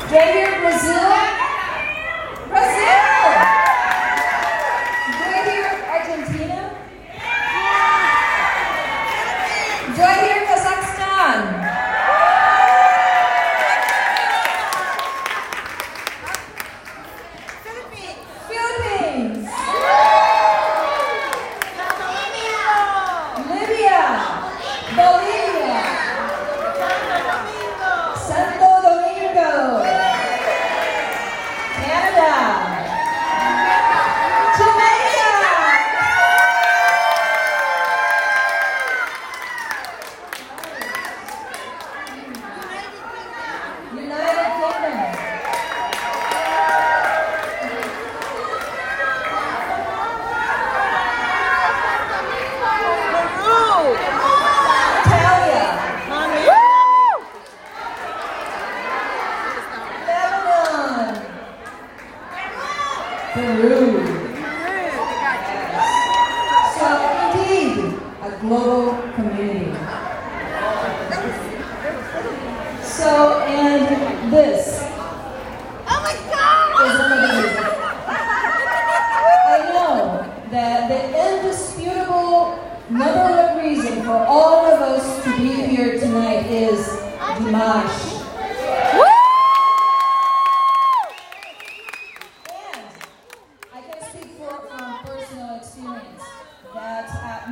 Do I hear Brazil? Brazil! Do I hear Argentina? Do I hear Kazakhstan? Philippines! Libya! Bolivia! Santo Domingo! Canada! Jamaica! United Kingdom! Italia! Lebanon! Peru! So indeed, a global community. So, and this is another reason. I know that the indisputable number one reason for all of us to be here tonight is Dimash. And I can speak from personal experience that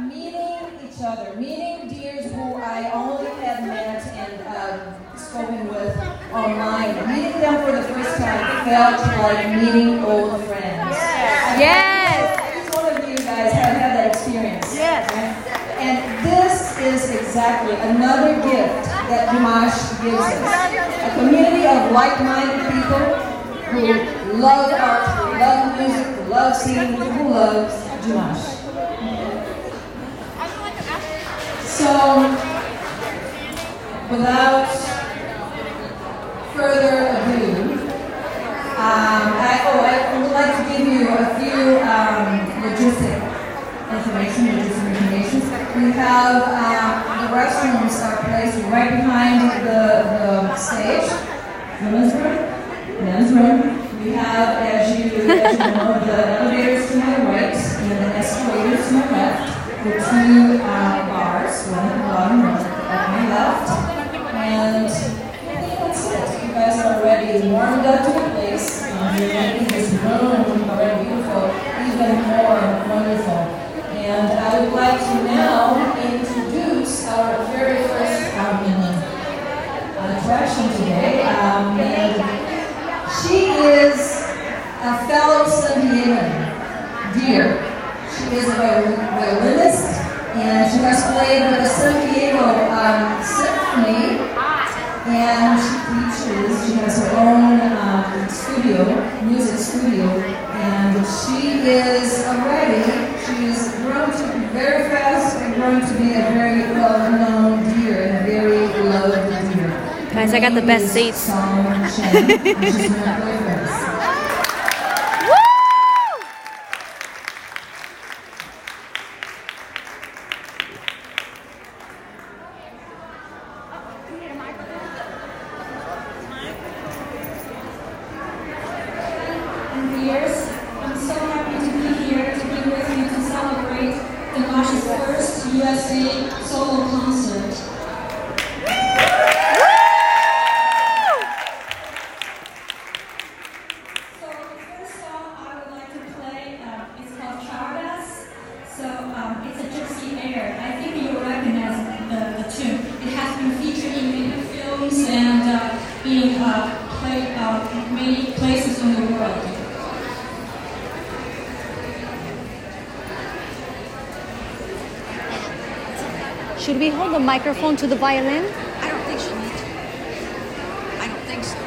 meeting each other, meeting dears who I only had met and spoken with online, meeting them for the first time felt like meeting old friends. Yes. Each one of you guys have had that experience. Yes. Right? And this is exactly another gift that Dimash gives us. A community of like-minded people who love art, who love music, who love singing, who loves Dimash. So, without further ado, I would like to give you a few logistic information. We have the restrooms are placed right behind the stage. Women's room, men's room. We have, as you know, the elevators to my right and the escalators to my left. The two bars, one at the bottom, one at my left. And I think that's it. You guys are already warmed up to the place. You're making this room already beautiful, even more wonderful. And I would like to now introduce our very first attraction today. And she is a fellow San Diegan dear. She is a violinist, and she has played with the San Diego Symphony, and she teaches. She has her own music studio, and she is already, she's grown to be very fast and grown to be a very well-known deer and a very loved deer. Guys, I got the best seats. Song Chen, and she's going to play for us. I'm so happy to be here to be with you to celebrate Dimash's first USA solo concert. So the first song I would like to play is called Chardas. So it's a gypsy air. I think you recognize the tune. It has been featured in many films and being played many places in the world. Should we hold the microphone to the violin? I don't think she'll need to. I don't think so.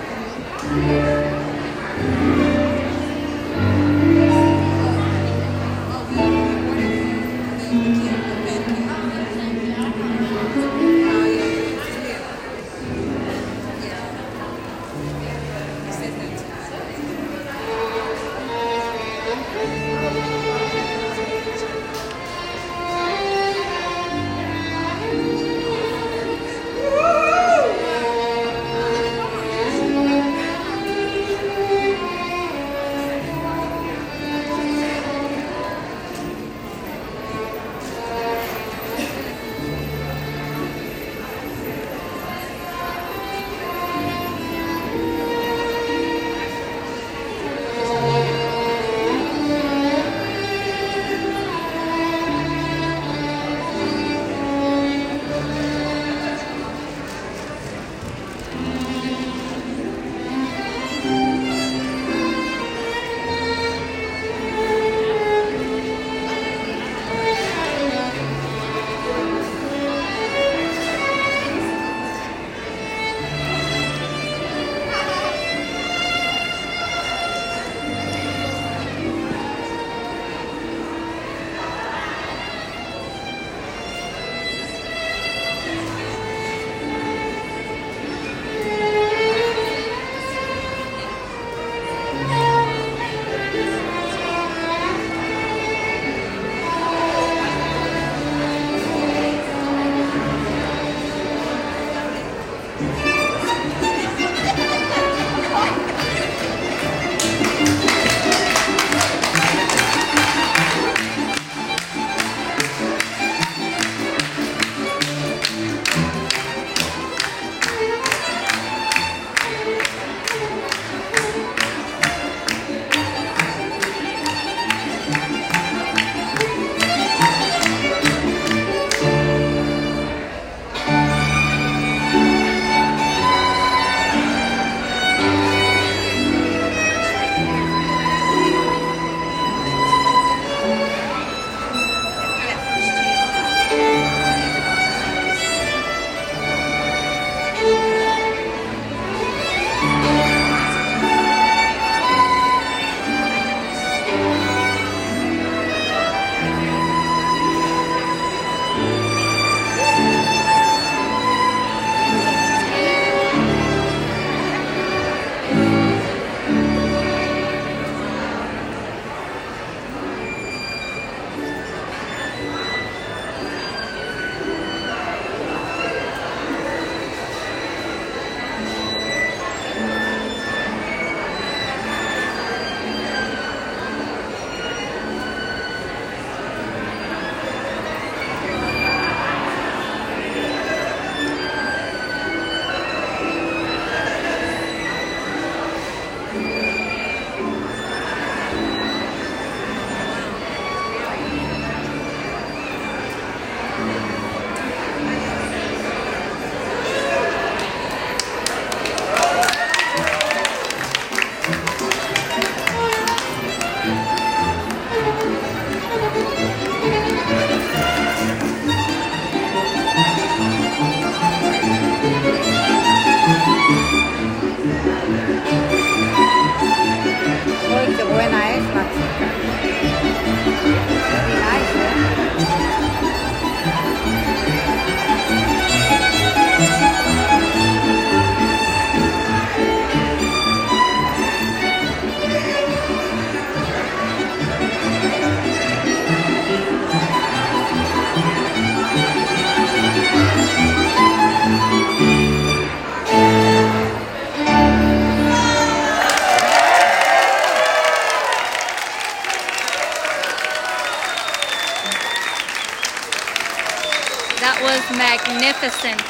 magnificent.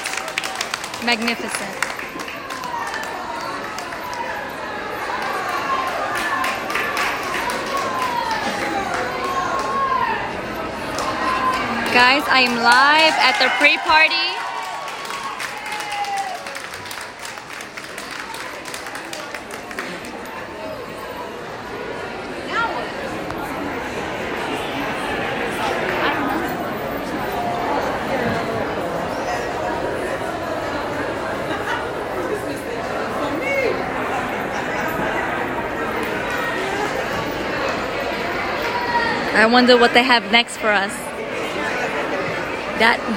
Magnificent. Guys, I am live at the pre-party. I wonder what they have next for us.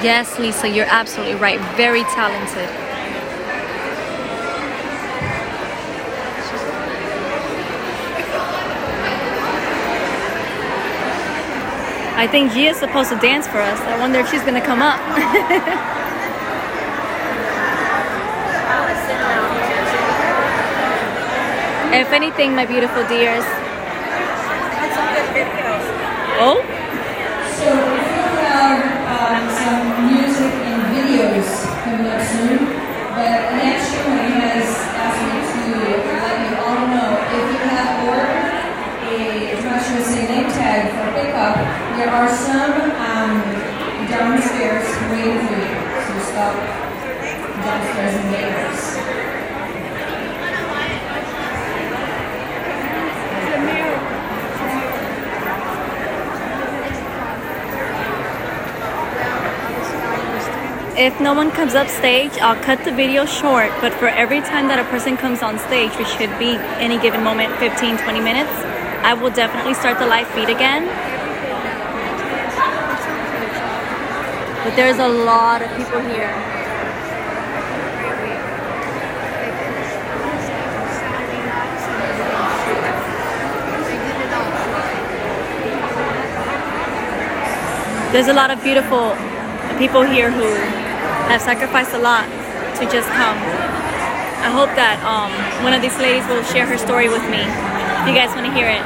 Yes, Lisa, you're absolutely right. Very talented. I think Gia's supposed to dance for us. I wonder if she's gonna come up. If anything, my beautiful dears. Oh? So we have some music and videos coming up soon, but next Shirley has asked me to let you all know if you have ordered a Treasure Say name tag for pickup, there are some downstairs waiting for you. So stop downstairs and get yours. If no one comes up stage, I'll cut the video short, but for every time that a person comes on stage, which should be any given moment, 15, 20 minutes, I will definitely start the live feed again. But there's a lot of people here. There's a lot of beautiful people here who have sacrificed a lot to just come. I hope that one of these ladies will share her story with me if you guys want to hear it.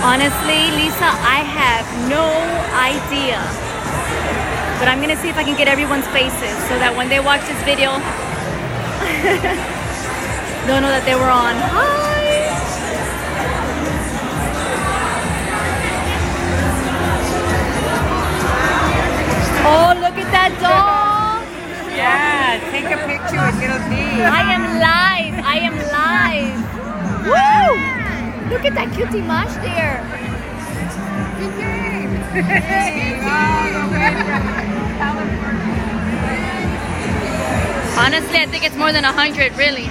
Honestly, Lisa, I have no idea. But I'm gonna see if I can get everyone's faces so that when they watch this video, they'll know that they were on. Hi! Oh, look at that dog! Yeah, take a picture with little D. I am live! I am live! Woo! Look at that cutie Mash there! Honestly, I think it's more than 100, really.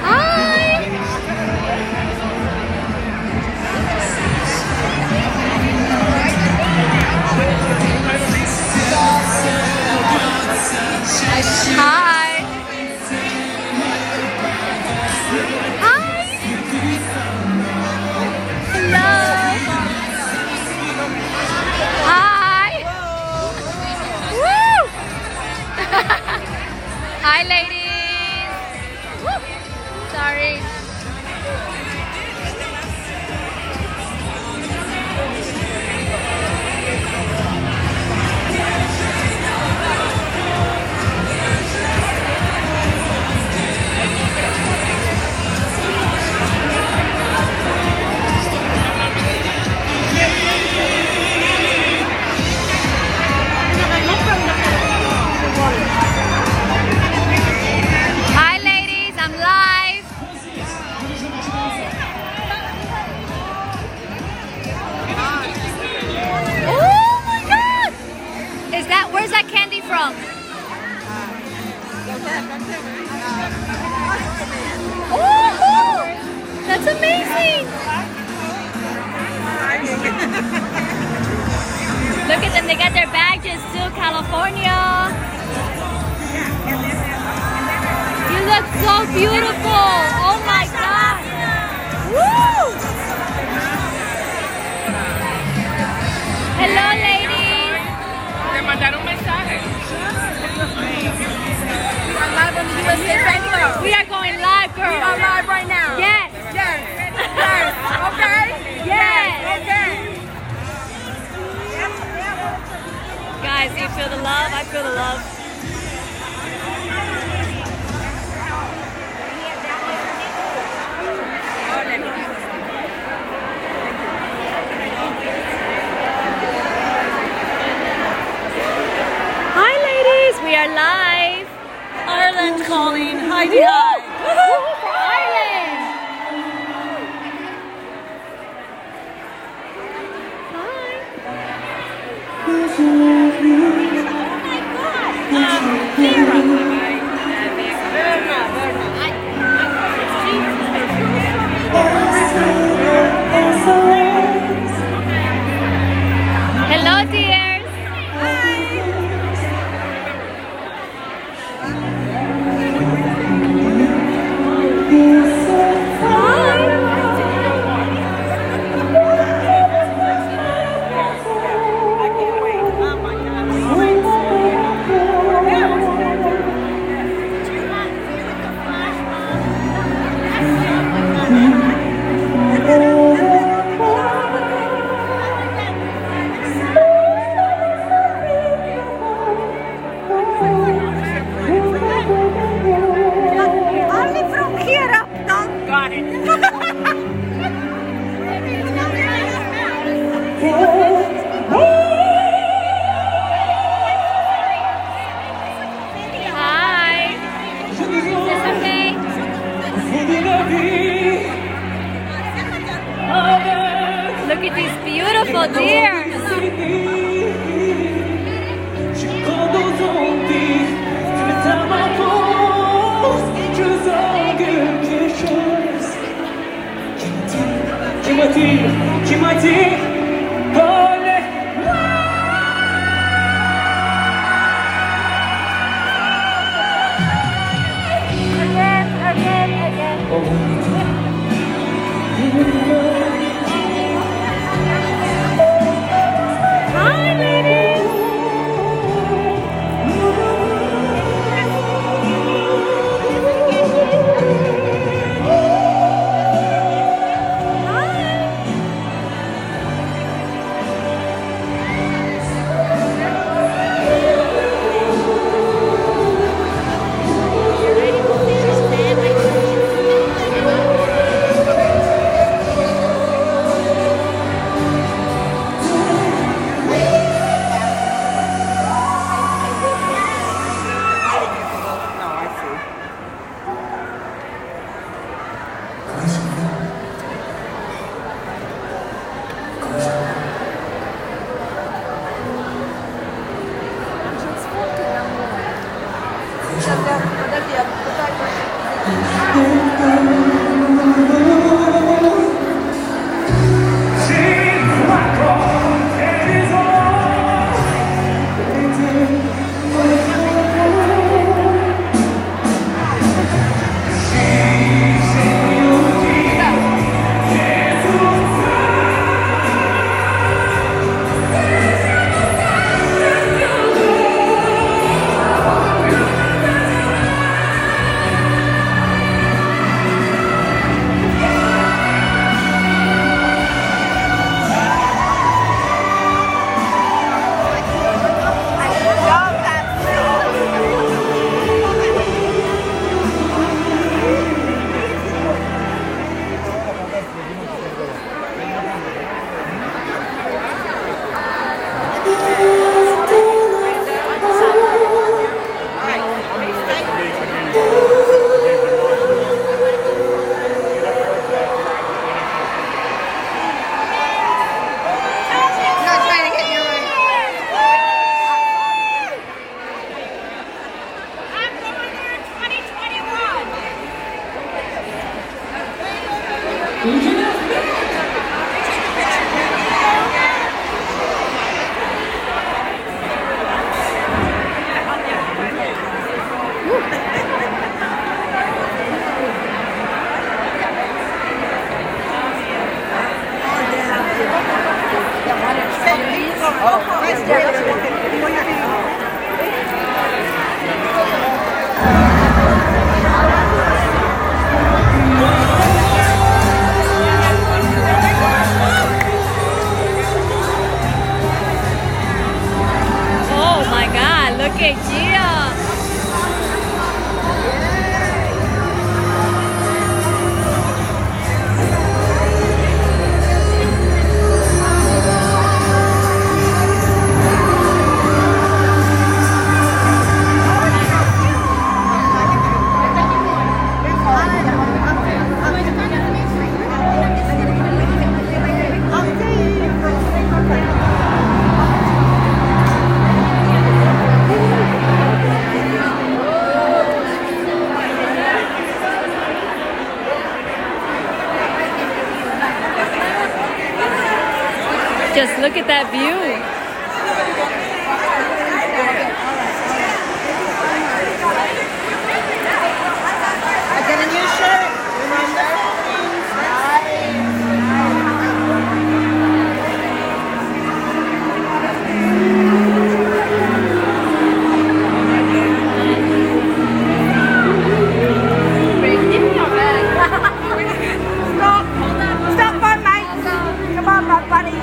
Hi! Hi! Hi, ladies. Woo. Sorry. Oh! That's amazing. Look at them, they got their badges too, California. You look so beautiful. Oh my God. Woo! Hello, ladies. Te mandaron mensaje. We are live on the USA Facebook. We are going live, girl. We are live right now. Yes. Yes. Yes. Okay. Yes. Okay. Guys, you feel the love? I feel the love. Hi, ladies. We are live. Ireland calling. Hi, Woo! Woo for Ireland. Hello, dears. Only from here up, don't got it. Hi. Is this okay? Look at these beautiful deers. Hi, ladies. at Gia. Just look at that view. I get a new shirt. Stop for mate. Come on, my buddy.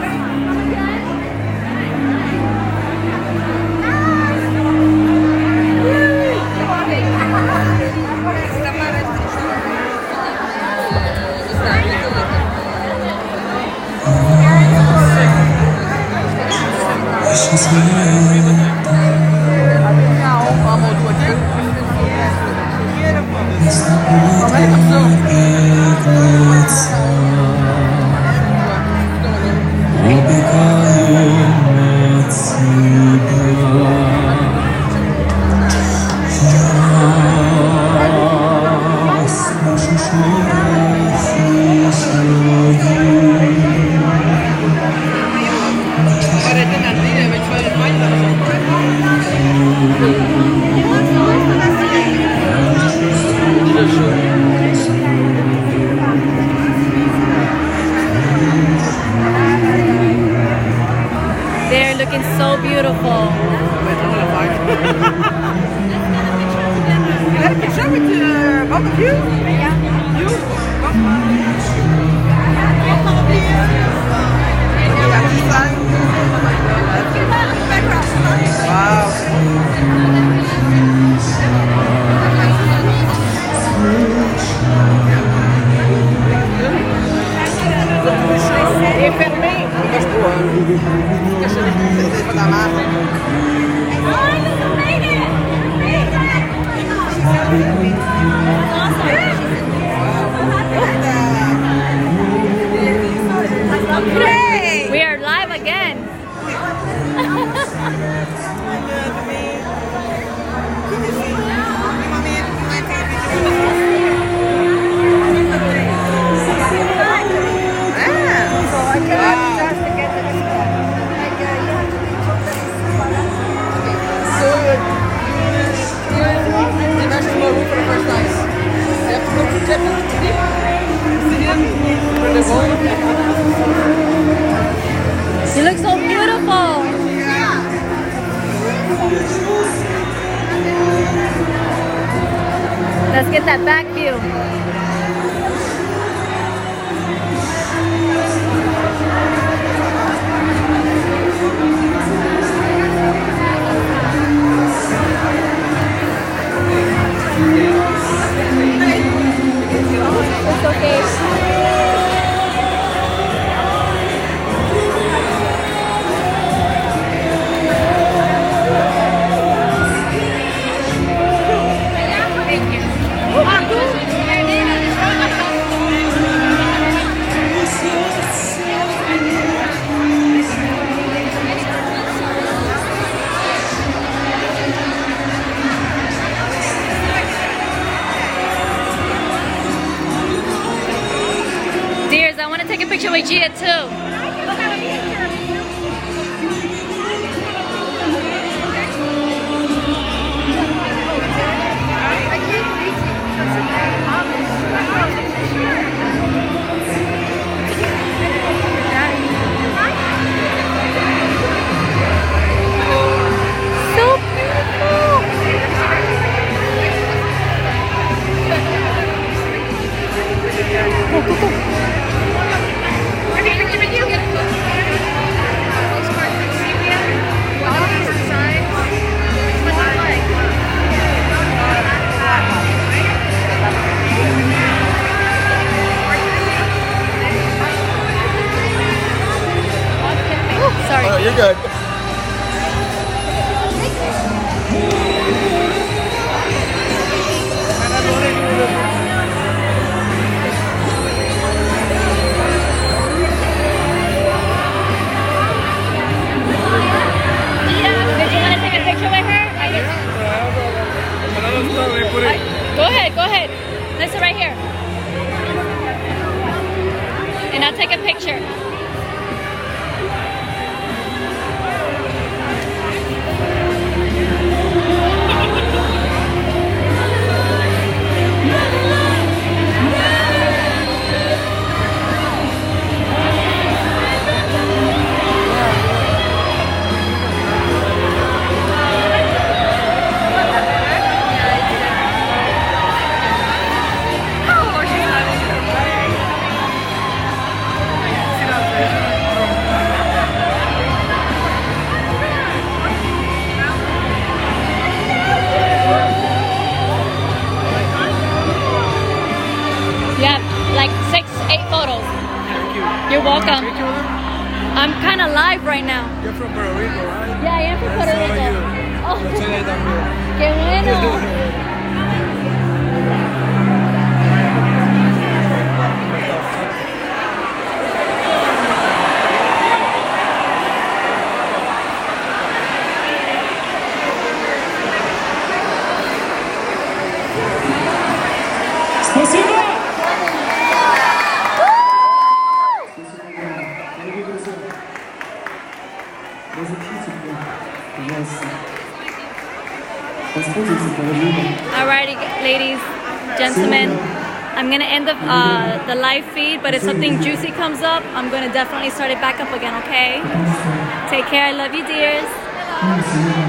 They're looking so beautiful. You got a picture with both of you? Yeah. You? We are live again. You look so beautiful. Let's get that back view. It's okay. Dears, I want to take a picture with Gia too. Go, go, go. you're good. Did you want to take a picture with her? Go ahead, go ahead. Listen right here. And I'll take a picture. Like 6, 8 photos. Thank you. You're welcome. Picture with them? I'm kind of live right now. You're from Puerto Rico, right? Yeah, I am from Puerto Rico. Oh, Yo soy de ahí también. qué bueno. Alrighty, ladies, gentlemen, I'm gonna end the live feed, but if something juicy comes up, I'm gonna definitely start it back up again, okay? Take care, I love you, dears.